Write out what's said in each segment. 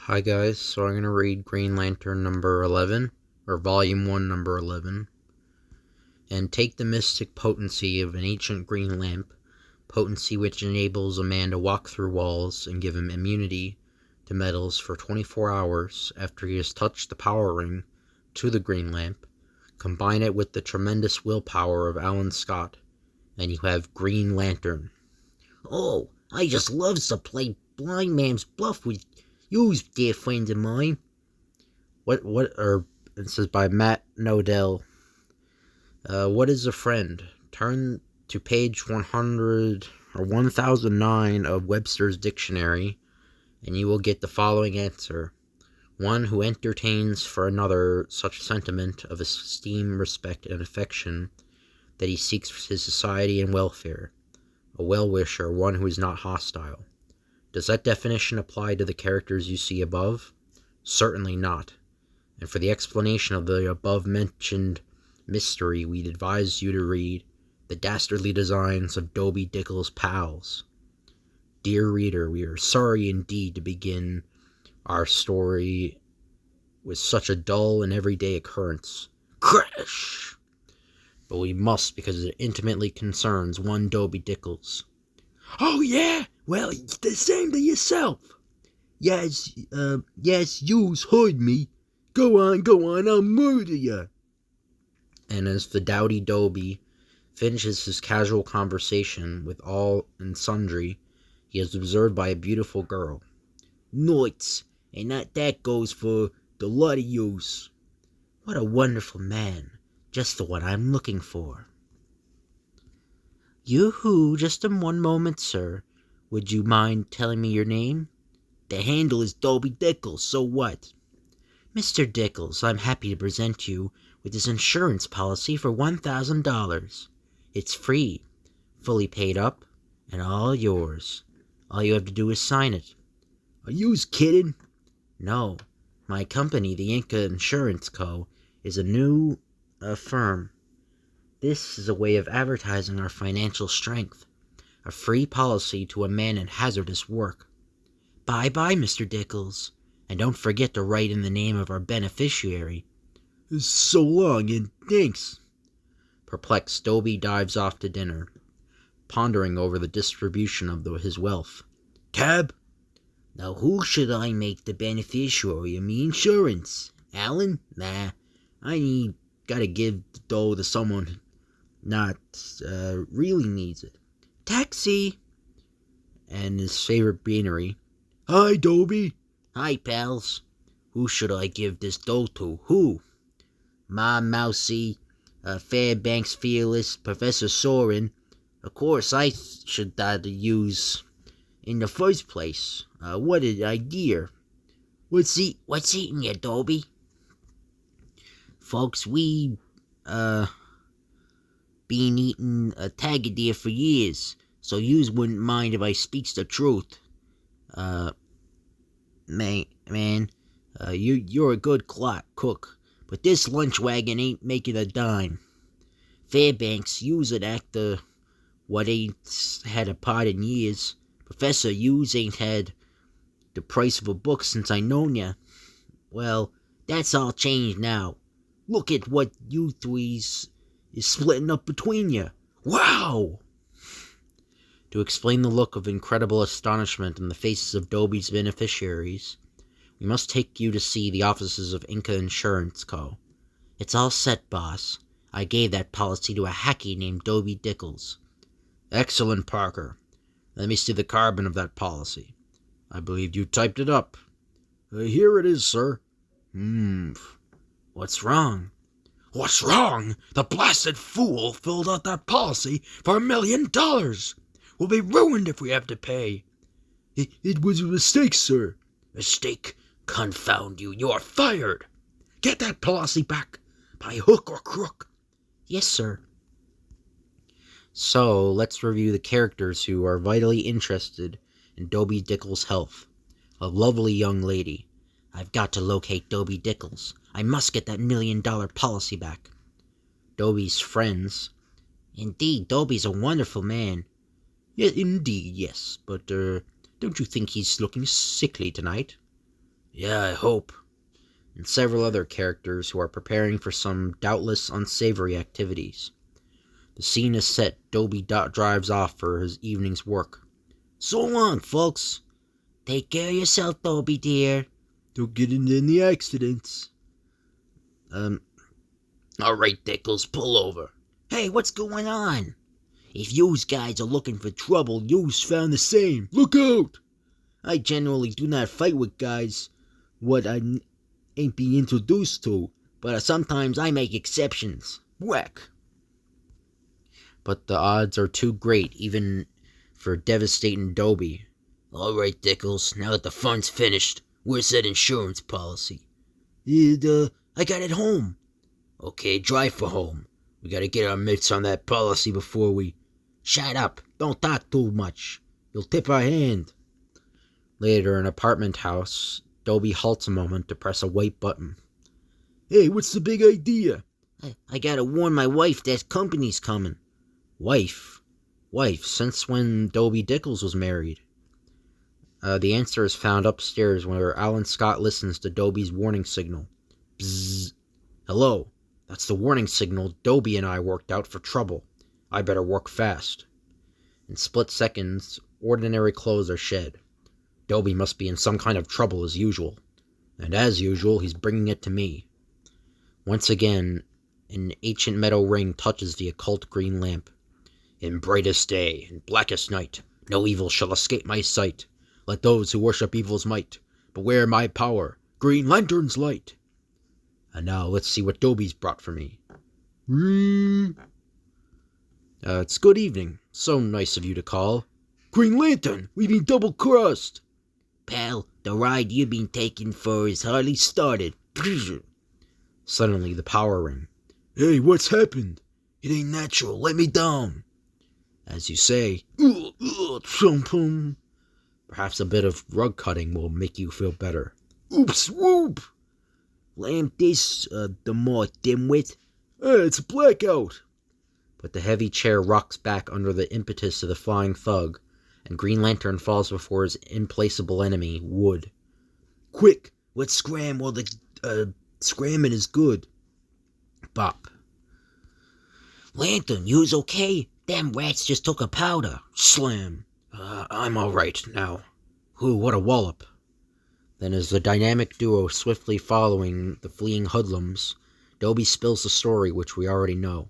Hi guys, so I'm going to read Green Lantern number 11, or volume 1 number 11. And take the mystic potency of an ancient green lamp, potency which enables a man to walk through walls and give him immunity to metals for 24 hours after he has touched the power ring to the green lamp. Combine it with the tremendous willpower of Alan Scott, and you have Green Lantern. Oh, I just loves to play blind man's bluff with yous, dear friends of mine. This is by Matt Nodell. What is a friend? Turn to page 100 or 1009 of Webster's Dictionary, and you will get the following answer. One who entertains for another such sentiment of esteem, respect, and affection that he seeks his society and welfare. A well-wisher, one who is not hostile. Does that definition apply to the characters you see above? Certainly not. And for the explanation of the above-mentioned mystery, we'd advise you to read The Dastardly Designs of Dobie Dickles' Pals. Dear reader, we are sorry indeed to begin our story with such a dull and everyday occurrence. Crash! But we must, because it intimately concerns one Dobie Dickles. Oh, yeah? Well, the same to yourself. Yes, yous heard me. Go on, I'll murder ya. And as the doughty Dobie finishes his casual conversation with all and sundry, he is observed by a beautiful girl. Knights, and that goes for the lot of yous. What a wonderful man. Just the one I'm looking for. Yoo-hoo, just in one moment, sir. Would you mind telling me your name? The handle is Dobie Dickles, so what? Mr. Dickles, I'm happy to present you with this insurance policy for $1,000. It's free, fully paid up, and all yours. All you have to do is sign it. Are yous kidding? No. My company, the Inca Insurance Co., is a new firm. This is a way of advertising our financial strength. A free policy to a man in hazardous work. Bye-bye, Mr. Dickles. And don't forget to write in the name of our beneficiary. So long, and thanks. Perplexed, Dobie dives off to dinner, pondering over the distribution of his wealth. Cab? Now who should I make the beneficiary of me insurance? Alan? Nah, gotta give the dough to someone not really needs it. Taxi! And his favorite beanery. Hi, Dobie. Hi, pals. Who should I give this dough to? Who? Ma Mousy, Fairbanks Fearless, Professor Soren. Of course, I should use in the first place. What an idea. What's eating you, Dobie? Folks, we, been eating a Tagadir for years, so yous wouldn't mind if I speaks the truth. You're a good cook, but this lunch wagon ain't making a dime. Fairbanks, yous an actor what ain't had a part in years. Professor, yous ain't had the price of a book since I known ya. Well, that's all changed now. Look at what you threes is splitting up between you. Wow! To explain the look of incredible astonishment in the faces of Dobie's beneficiaries, we must take you to see the offices of Inca Insurance Co. It's all set, boss. I gave that policy to a hacky named Dobie Dickles. Excellent, Parker. Let me see the carbon of that policy. I believe you typed it up. Here it is, sir. What's wrong? What's wrong? The blasted fool filled out that policy for $1 million. We'll be ruined if we have to pay. It was a mistake, sir. Mistake? Confound you, you're fired. Get that policy back, by hook or crook. Yes, sir. So, let's review the characters who are vitally interested in Dobie Dickles' health. A lovely young lady. I've got to locate Dobie Dickles. I must get that $1 million policy back. Dobie's friends. Indeed, Dobie's a wonderful man. Yeah, indeed, yes. But, don't you think he's looking sickly tonight? Yeah, I hope. And several other characters who are preparing for some doubtless unsavory activities. The scene is set. Dobie drives off for his evening's work. So long, folks. Take care of yourself, Dobie dear. Don't get into any accidents. All right, Dickles, pull over. Hey, what's going on? If yous guys are looking for trouble, yous found the same. Look out! I generally do not fight with guys what I ain't be introduced to, but sometimes I make exceptions. Whack. But the odds are too great, even for devastating Dobie. All right, Dickles, now that the fun's finished, where's that insurance policy? I got it home. Okay, drive for home. We gotta get our mitts on that policy before we... Shut up. Don't talk too much. You'll tip our hand. Later, in an apartment house, Dobie halts a moment to press a white button. Hey, what's the big idea? I gotta warn my wife that company's coming. Wife? Since when Dobie Dickles was married? The answer is found upstairs where Alan Scott listens to Dobie's warning signal. Bzzz. Hello. That's the warning signal Dobie and I worked out for trouble. I better work fast. In split seconds, ordinary clothes are shed. Dobie must be in some kind of trouble as usual. And as usual, he's bringing it to me. Once again, an ancient metal ring touches the occult green lamp. In brightest day, in blackest night, no evil shall escape my sight. Let those who worship evil's might beware my power, Green Lantern's light. And now let's see what Dobie's brought for me. It's good evening. So nice of you to call. Green Lantern, we've been double-crossed. Pal, the ride you've been taking for is hardly started. Suddenly, the power ring. Hey, what's happened? It ain't natural. Let me down. As you say, perhaps a bit of rug cutting will make you feel better. Oops, whoop! Lamp this, the more dimwit. It's a blackout. But the heavy chair rocks back under the impetus of the flying thug, and Green Lantern falls before his implacable enemy, Wood. Quick, let's scram while the, scramming is good. Bop. Lantern, you's okay? Them rats just took a powder. Slam. I'm all right now. Ooh, what a wallop. Then as the dynamic duo swiftly following the fleeing hoodlums, Dobie spills the story which we already know.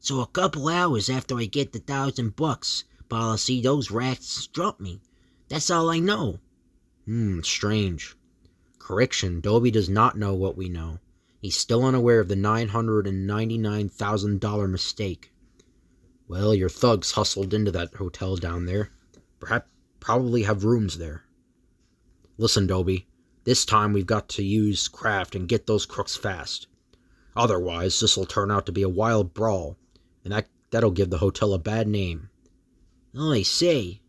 So a couple hours after I get the $1,000 policy, those rats dropped me. That's all I know. Strange. Correction, Dobie does not know what we know. He's still unaware of the $999,000 mistake. Well, your thugs hustled into that hotel down there. Probably have rooms there. Listen, Dobie. This time we've got to use craft and get those crooks fast. Otherwise, this'll turn out to be a wild brawl, and that'll give the hotel a bad name. I say.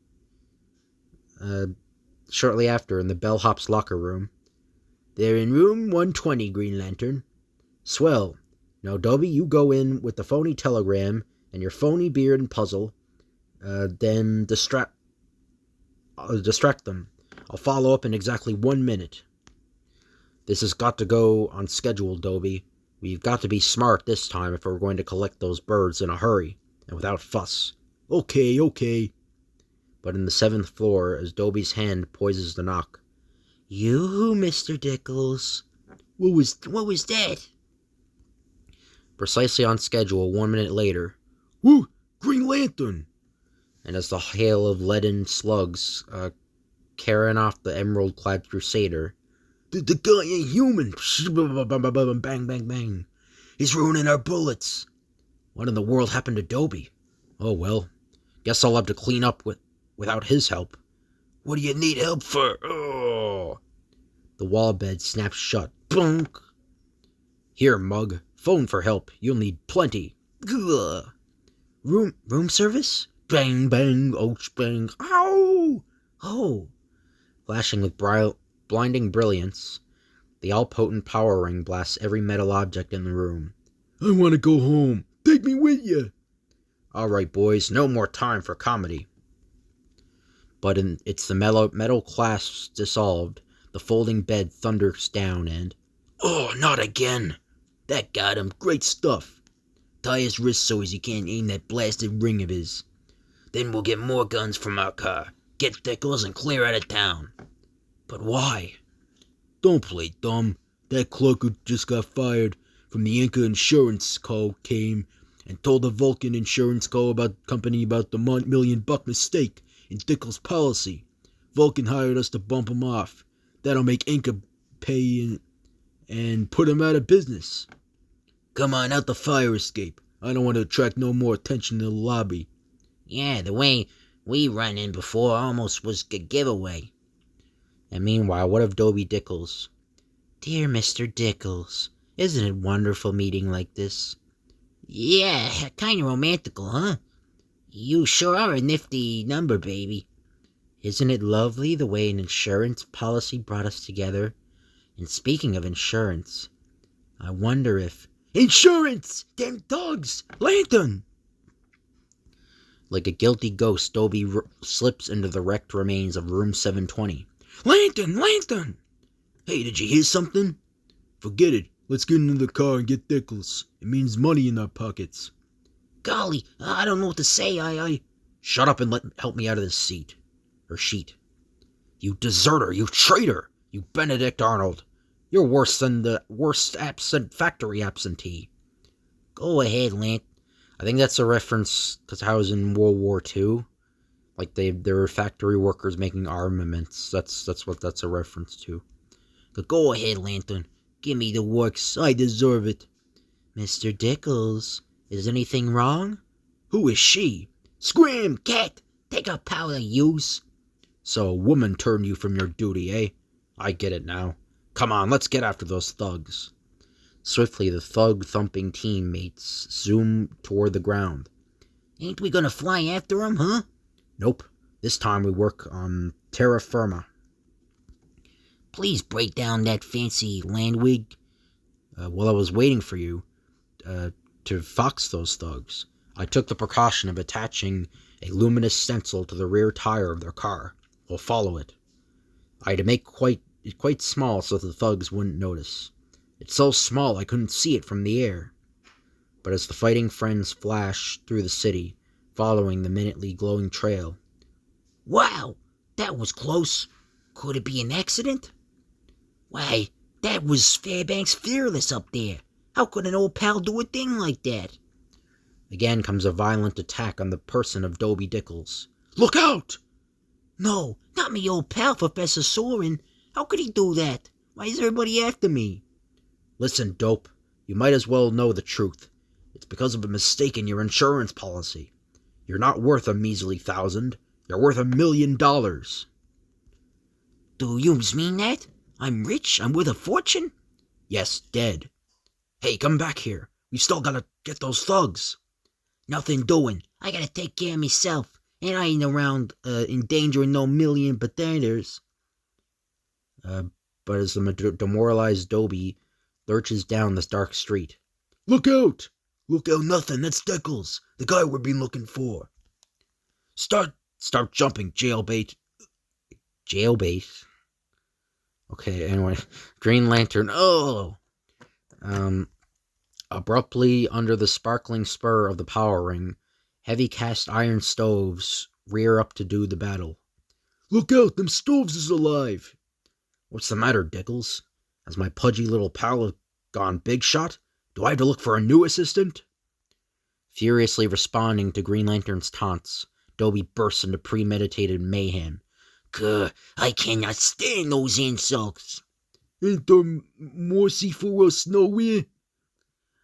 Shortly after, in the bellhop's locker room. They're in room 120, Green Lantern. Swell. Now, Dobie, you go in with the phony telegram and your phony beard and puzzle. Then distract them. I'll follow up in exactly 1 minute. This has got to go on schedule, Dobie. We've got to be smart this time if we're going to collect those birds in a hurry, and without fuss. Okay. But in the 7th floor, as Dobie's hand poises to knock. You, Mr. Dickles. What was that? Precisely on schedule, 1 minute later. Woo! Green Lantern! And as the hail of leaden slugs carrying off the emerald-clad crusader. The guy ain't human! Bang, bang, bang. He's ruining our bullets. What in the world happened to Dobie? Oh well, guess I'll have to clean up without his help. What do you need help for? Oh! The wall bed snaps shut. Bonk! Here, mug. Phone for help. You'll need plenty. Ugh. Room service? Bang, bang, ouch, bang. Ow! Oh! Flashing with blinding brilliance, the all-potent power ring blasts every metal object in the room. I want to go home. Take me with you. All right, boys. No more time for comedy. But it's the metal clasps dissolved, The folding bed thunders down and... Oh, not again. That got him. Great stuff. Tie his wrist so as he can't aim that blasted ring of his. Then we'll get more guns from our car. Get Dickles and clear out of town. But why? Don't play dumb. That clerk who just got fired from the Inca Insurance Co. came and told the Vulcan Insurance Co. company about the $1 million mistake in Dickles' policy. Vulcan hired us to bump him off. That'll make Inca pay and put him out of business. Come on, out the fire escape. I don't want to attract no more attention to the lobby. Yeah, the way we run in before almost was a giveaway. And meanwhile, what of Dobie Dickles? Dear Mr. Dickles, isn't it wonderful meeting like this? Yeah, kind of romantical, huh? You sure are a nifty number, baby. Isn't it lovely the way an insurance policy brought us together? And speaking of insurance, I wonder if... Insurance! Damn dogs! Lantern! Like a guilty ghost, Dobie slips into the wrecked remains of room 720. Lantern! Lantern! Hey, did you hear something? Forget it. Let's get into the car and get Dickles. It means money in our pockets. Golly, I don't know what to say. I... Shut up and help me out of this seat. Or sheet. You deserter! You traitor! You Benedict Arnold! You're worse than the worst factory absentee. Go ahead, Lant. I think that's a reference to how it was in World War II. Like they were factory workers making armaments. That's what that's a reference to. But go ahead, Lantern. Give me the works. I deserve it. Mr. Dickles, is anything wrong? Who is she? Scram, cat! Take a powder, use. So a woman turned you from your duty, eh? I get it now. Come on, let's get after those thugs. Swiftly, the thug-thumping teammates zoom toward the ground. Ain't we gonna fly after 'em, huh? Nope. This time we work on terra firma. Please break down that fancy landwig. While I was waiting for you to fox those thugs, I took the precaution of attaching a luminous stencil to the rear tire of their car. We'll follow it. I had to make it quite small so that the thugs wouldn't notice. It's so small I couldn't see it from the air. But as the fighting friends flashed through the city, following the minutely glowing trail... Wow, that was close. Could it be an accident? Why, that was Fairbanks Fearless up there. How could an old pal do a thing like that? Again comes a violent attack on the person of Dobie Dickles. Look out! No, not me old pal, Professor Soren. How could he do that? Why is everybody after me? Listen, dope, you might as well know the truth. It's because of a mistake in your insurance policy. You're not worth a measly 1,000. You're worth $1 million. Do you mean that? I'm rich? I'm worth a fortune? Yes, dead. Hey, come back here. We still gotta get those thugs. Nothing doing. I gotta take care of myself. And I ain't around endangering no million potatoes. But as the demoralized Dobie lurches down this dark street. Look out! Look out nothing, that's Dickles, the guy we've been looking for. Start jumping, jailbait. Jailbait? Okay, anyway. Green Lantern, abruptly under the sparkling spur of the power ring, heavy cast iron stoves rear up to do the battle. Look out, them stoves is alive! What's the matter, Dickles? Has my pudgy little pal gone big shot? Do I have to look for a new assistant? Furiously responding to Green Lantern's taunts, Dobie bursts into premeditated mayhem. Gah, I cannot stand those insults. Ain't there mercy for us nowhere?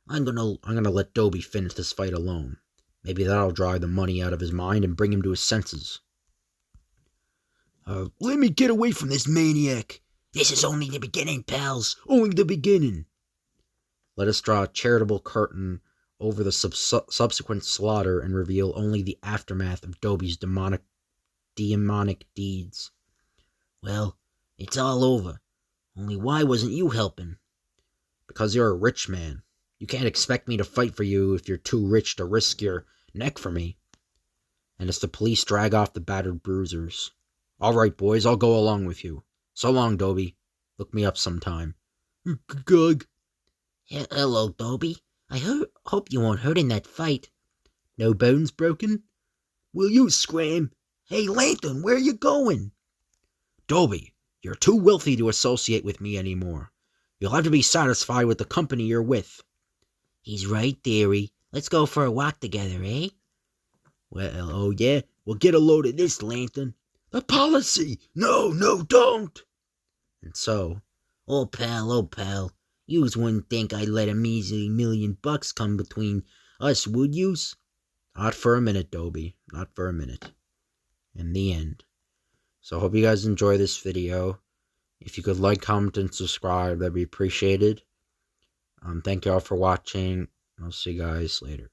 I'm gonna let Dobie finish this fight alone. Maybe that'll drive the money out of his mind and bring him to his senses. Let me get away from this maniac. This is only the beginning, pals. Only the beginning. Let us draw a charitable curtain over the subsequent slaughter and reveal only the aftermath of Dobie's demonic deeds. Well, it's all over. Only why wasn't you helping? Because you're a rich man. You can't expect me to fight for you if you're too rich to risk your neck for me. And as the police drag off the battered bruisers. All right, boys, I'll go along with you. So long, Dobie. Look me up sometime. Gug. Hello, Dobby. Hope you weren't hurt in that fight. No bones broken? Will you scram? Hey, Lantern, where you going? Dobby, you're too wealthy to associate with me anymore. You'll have to be satisfied with the company you're with. He's right, dearie. Let's go for a walk together, eh? Well, oh yeah? Well, get a load of this, Lantern. The policy! No, don't! And so, Oh, pal, yous wouldn't think I'd let a measly $1,000,000 come between us, would yous? not for a minute, Dobby. Not for a minute. In the end. So I hope you guys enjoy this video. If you could like, comment, and subscribe, that'd be appreciated. Thank you all for watching. I'll see you guys later.